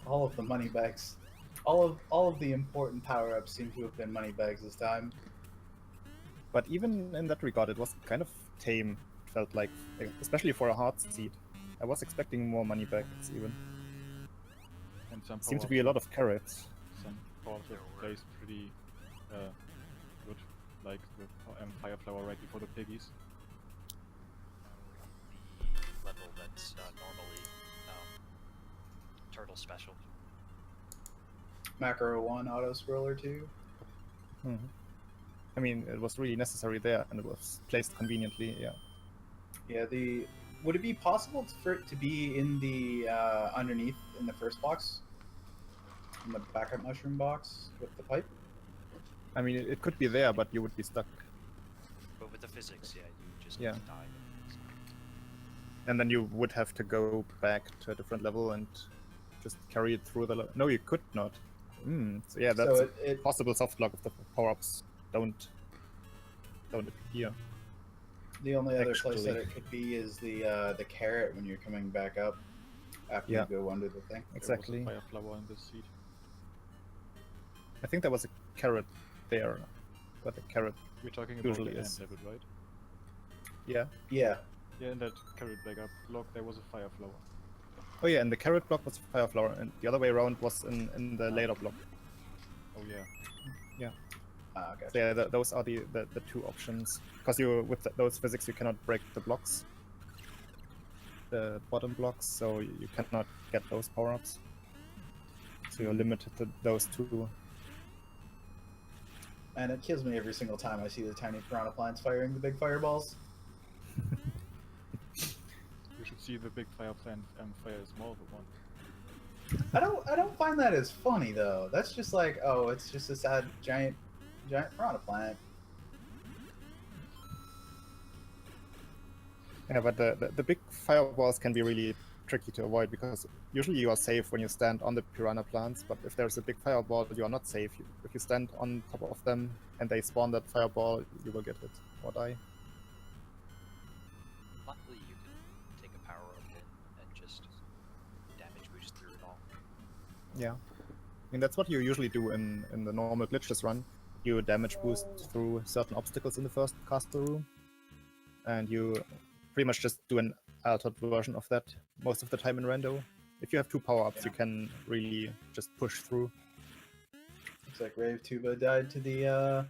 [SPEAKER 2] All of the money bags. All of the important power-ups seem to have been money bags this time.
[SPEAKER 3] But even in that regard, it was kind of tame. It felt like, especially for a hard seed. I was expecting more money bags even.
[SPEAKER 5] And some
[SPEAKER 3] Seemed to
[SPEAKER 5] power-ups
[SPEAKER 3] be a lot of carrots.
[SPEAKER 5] Some power-ups
[SPEAKER 4] There
[SPEAKER 5] that
[SPEAKER 4] were.
[SPEAKER 5] plays pretty good, like the Fire Flower right before the piggies.
[SPEAKER 4] The level that's normally Turtle special.
[SPEAKER 2] Macro 1, Auto Scroller 2.
[SPEAKER 3] Mhm. I mean, it was really necessary there, and it was placed conveniently. Yeah.
[SPEAKER 2] Yeah, would it be possible for it to be in the underneath in the first box, in the backup mushroom box with the pipe?
[SPEAKER 3] I mean, it could be there, but you would be stuck,
[SPEAKER 4] But with the physics, yeah, you just
[SPEAKER 3] Yeah.
[SPEAKER 4] die.
[SPEAKER 3] and then you would have to go back to a different level and just carry it through the. No, you could not. So yeah, that's
[SPEAKER 2] So
[SPEAKER 3] a
[SPEAKER 2] it
[SPEAKER 3] possible soft block if the power-ups don't appear.
[SPEAKER 2] the only other place that
[SPEAKER 3] Actually.
[SPEAKER 2] it could be is the carrot when you're coming back up after
[SPEAKER 3] Yeah.
[SPEAKER 2] you go under the thing.
[SPEAKER 3] Exactly.
[SPEAKER 5] There was a Fire Flower in this seed.
[SPEAKER 3] I think there was a carrot there, but the carrot.
[SPEAKER 5] We're talking about
[SPEAKER 3] Usually
[SPEAKER 5] the
[SPEAKER 3] is.
[SPEAKER 5] end level, right?
[SPEAKER 3] Yeah.
[SPEAKER 2] Yeah.
[SPEAKER 5] Yeah, in that carrot backup block there was a Fire Flower.
[SPEAKER 3] Oh yeah, and the carrot block was fire flower, and the other way around was in the later block.
[SPEAKER 5] Oh yeah.
[SPEAKER 2] Okay.
[SPEAKER 3] So yeah, those are the two options. Because you with those physics you cannot break the blocks, the bottom blocks, so you cannot get those power-ups. So you're limited to those two.
[SPEAKER 2] And it kills me every single time I see the tiny piranha plants firing the big fireballs.
[SPEAKER 5] You should see the big fire plant fire a small one.
[SPEAKER 2] I don't find that as funny though. That's just like, oh, it's just a sad giant piranha plant.
[SPEAKER 3] Yeah, but the big fireballs can be really tricky to avoid because usually you are safe when you stand on the piranha plants, but if there's a big fireball, you are not safe. If you stand on top of them and they spawn that fireball, you will get hit or die.
[SPEAKER 4] Luckily, you can take a power up and just damage boost through it all.
[SPEAKER 3] Yeah. I mean, that's what you usually do in the normal glitches run. You damage boost through certain obstacles in the first caster room, and you pretty much just do an altered version of that most of the time in rando. if you have 2 power-ups,
[SPEAKER 2] Yeah.
[SPEAKER 3] you can really just push through.
[SPEAKER 2] Looks like Rave Tuba died to the
[SPEAKER 4] Yeah,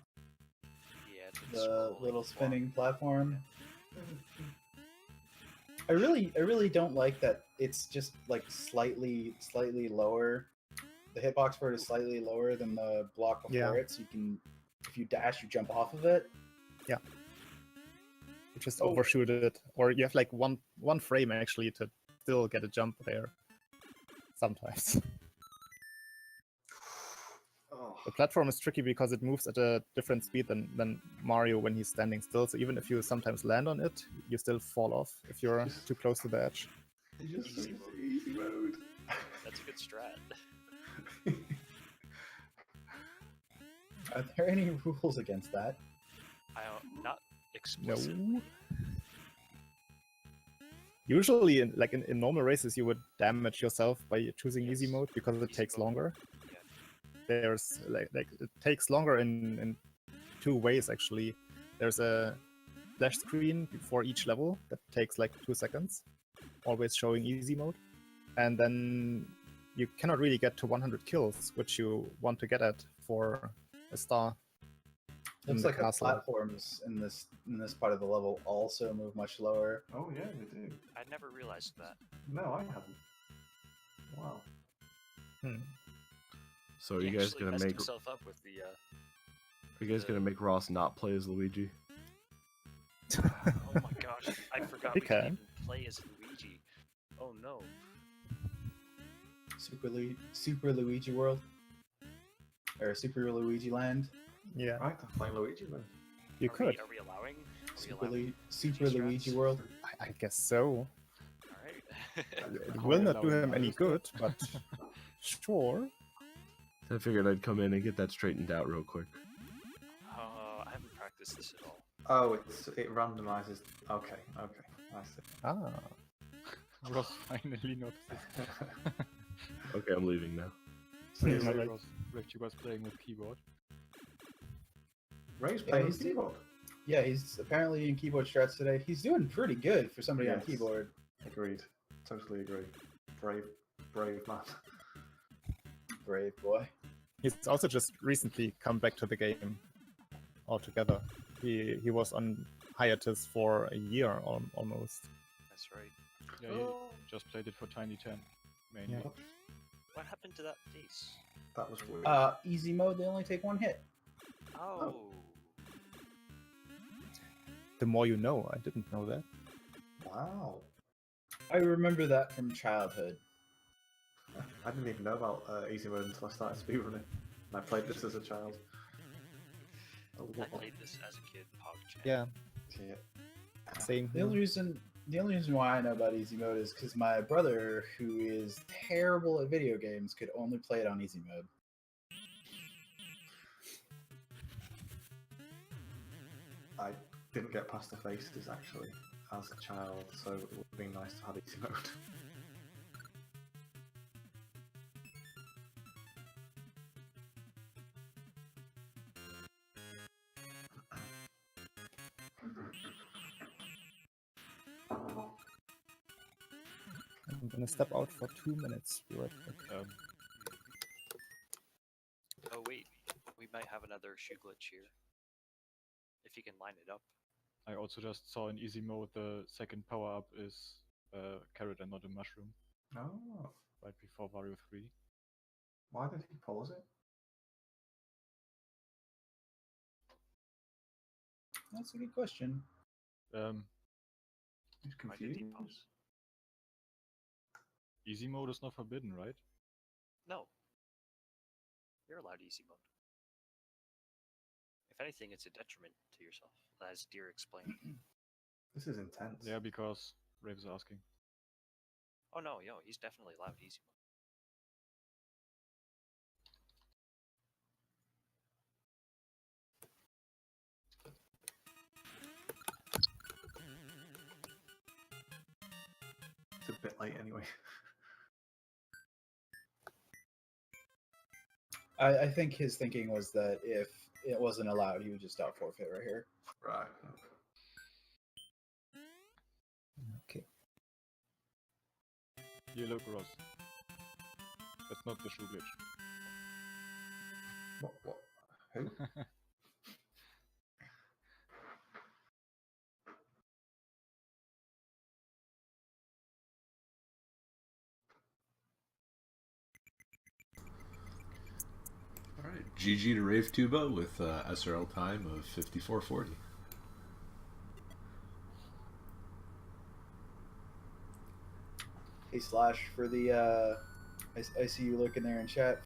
[SPEAKER 4] to
[SPEAKER 2] the
[SPEAKER 4] scrolling
[SPEAKER 2] little
[SPEAKER 4] block.
[SPEAKER 2] spinning platform. I really don't like that it's just like slightly lower. The hitbox for it is slightly lower than the block before
[SPEAKER 3] Yeah.
[SPEAKER 2] it, so you can, if you dash, you jump off of it.
[SPEAKER 3] You just
[SPEAKER 2] Oh.
[SPEAKER 3] overshoot it, or you have like one frame actually to still get a jump there. Sometimes.
[SPEAKER 6] Oh,
[SPEAKER 3] The platform is tricky because it moves at a different speed than Mario when he's standing still, so even if you sometimes land on it, you still fall off if you're too close to the edge.
[SPEAKER 6] he just
[SPEAKER 4] Easy
[SPEAKER 6] says
[SPEAKER 4] mode.
[SPEAKER 6] easy mode.
[SPEAKER 4] That's a good strat.
[SPEAKER 2] Are there any rules against that?
[SPEAKER 4] Not
[SPEAKER 3] No.
[SPEAKER 4] explicitly.
[SPEAKER 3] Usually, in normal races, you would damage yourself by choosing easy
[SPEAKER 4] Yes.
[SPEAKER 3] mode because it
[SPEAKER 4] Easy
[SPEAKER 3] takes
[SPEAKER 4] mode.
[SPEAKER 3] longer.
[SPEAKER 4] Yeah.
[SPEAKER 3] There's like it takes longer in 2 ways actually. There's a splash screen before each level that takes like 2 seconds, always showing easy mode, and then you cannot really get to 100 kills, which you want to get at for a star. in
[SPEAKER 2] Looks
[SPEAKER 3] the
[SPEAKER 2] like the
[SPEAKER 3] castle.
[SPEAKER 2] platforms in this part of the level also move much lower.
[SPEAKER 6] Oh yeah, they do.
[SPEAKER 4] I never realized that.
[SPEAKER 6] No, I haven't. Wow.
[SPEAKER 7] So are
[SPEAKER 4] He
[SPEAKER 7] you guys
[SPEAKER 4] actually
[SPEAKER 7] gonna
[SPEAKER 4] messed
[SPEAKER 7] make?
[SPEAKER 4] himself up with the.
[SPEAKER 7] Are you guys gonna make Ross not play as Luigi?
[SPEAKER 4] Oh my gosh! I forgot
[SPEAKER 3] He
[SPEAKER 4] we can
[SPEAKER 3] can.
[SPEAKER 4] even play as Luigi. Oh no!
[SPEAKER 2] Super Luigi World, or Super Luigi Land.
[SPEAKER 3] Yeah,
[SPEAKER 6] Right, I'm playing Luigi then.
[SPEAKER 3] you could.
[SPEAKER 4] Are we allowing?
[SPEAKER 2] Super Luigi
[SPEAKER 4] strats?
[SPEAKER 2] World.
[SPEAKER 3] I guess so.
[SPEAKER 4] All right.
[SPEAKER 3] It
[SPEAKER 5] Are
[SPEAKER 3] will
[SPEAKER 5] we
[SPEAKER 3] not do
[SPEAKER 5] allowing
[SPEAKER 3] him any
[SPEAKER 5] others?
[SPEAKER 3] good, but sure.
[SPEAKER 7] I figured I'd come in and get that straightened out real quick.
[SPEAKER 4] I haven't practiced this at all.
[SPEAKER 6] Oh, it randomizes. Okay, I see.
[SPEAKER 3] Ah,
[SPEAKER 5] Ross finally notices.
[SPEAKER 7] Okay, I'm leaving now.
[SPEAKER 6] So
[SPEAKER 3] Yeah,
[SPEAKER 6] is
[SPEAKER 3] like-
[SPEAKER 5] Ross was playing with keyboard.
[SPEAKER 6] Ray's
[SPEAKER 2] Yeah,
[SPEAKER 6] playing
[SPEAKER 2] he's-
[SPEAKER 6] his keyboard.
[SPEAKER 2] Yeah, he's apparently in keyboard strats today. He's doing pretty good for somebody on
[SPEAKER 6] Yes.
[SPEAKER 2] keyboard.
[SPEAKER 6] Agreed. Totally agree. Brave man.
[SPEAKER 2] Brave boy.
[SPEAKER 3] he's also just recently come back to the game altogether. He was on hiatus for a year almost.
[SPEAKER 4] That's right.
[SPEAKER 5] Yeah, he just played it for Tiny 10 mainly.
[SPEAKER 3] Yeah.
[SPEAKER 4] What happened to that face?
[SPEAKER 6] That was weird.
[SPEAKER 2] Easy mode, they only take one hit.
[SPEAKER 4] Oh.
[SPEAKER 3] The more you know. I didn't know that.
[SPEAKER 6] Wow.
[SPEAKER 2] I remember that from childhood.
[SPEAKER 6] I didn't even know about easy mode until I started speedrunning. And I played this as a child. Oh,
[SPEAKER 4] I
[SPEAKER 6] what?
[SPEAKER 4] played this as a kid. PogChamp.
[SPEAKER 3] Yeah,
[SPEAKER 6] Yeah.
[SPEAKER 3] same.
[SPEAKER 2] The only reason why I know about easy mode is because my brother, who is terrible at video games, could only play it on easy mode.
[SPEAKER 6] I didn't get past the faces actually as a child, so it would have been nice to have easy mode.
[SPEAKER 3] I'm gonna step out for 2 minutes. Be right back.
[SPEAKER 4] Oh wait, we might have another shoe glitch here. If you can line it up.
[SPEAKER 5] I also just saw in easy mode the second power up is carrot and not a mushroom
[SPEAKER 6] Oh,
[SPEAKER 5] right before Wario 3.
[SPEAKER 6] why did he pause it?
[SPEAKER 2] That's a good question.
[SPEAKER 6] He's
[SPEAKER 4] Why did he
[SPEAKER 6] confused.
[SPEAKER 4] pause?
[SPEAKER 5] Easy mode is not forbidden, right?
[SPEAKER 4] No. You're allowed easy mode. If anything, it's a detriment to yourself, as Deer explained.
[SPEAKER 6] This is intense.
[SPEAKER 5] Yeah, because Rave's asking.
[SPEAKER 4] Oh no, he's definitely allowed easy mode.
[SPEAKER 6] It's a bit late anyway.
[SPEAKER 2] I think his thinking was that if it wasn't allowed, he would just stop forfeit right here.
[SPEAKER 6] Right.
[SPEAKER 3] Okay.
[SPEAKER 5] You look, Ross. That's not the shoe glitch.
[SPEAKER 6] What? Who?
[SPEAKER 1] All right, GG to Rave Tuba with SRL time of 54:40.
[SPEAKER 2] Hey Slash, for the I see you looking there in chat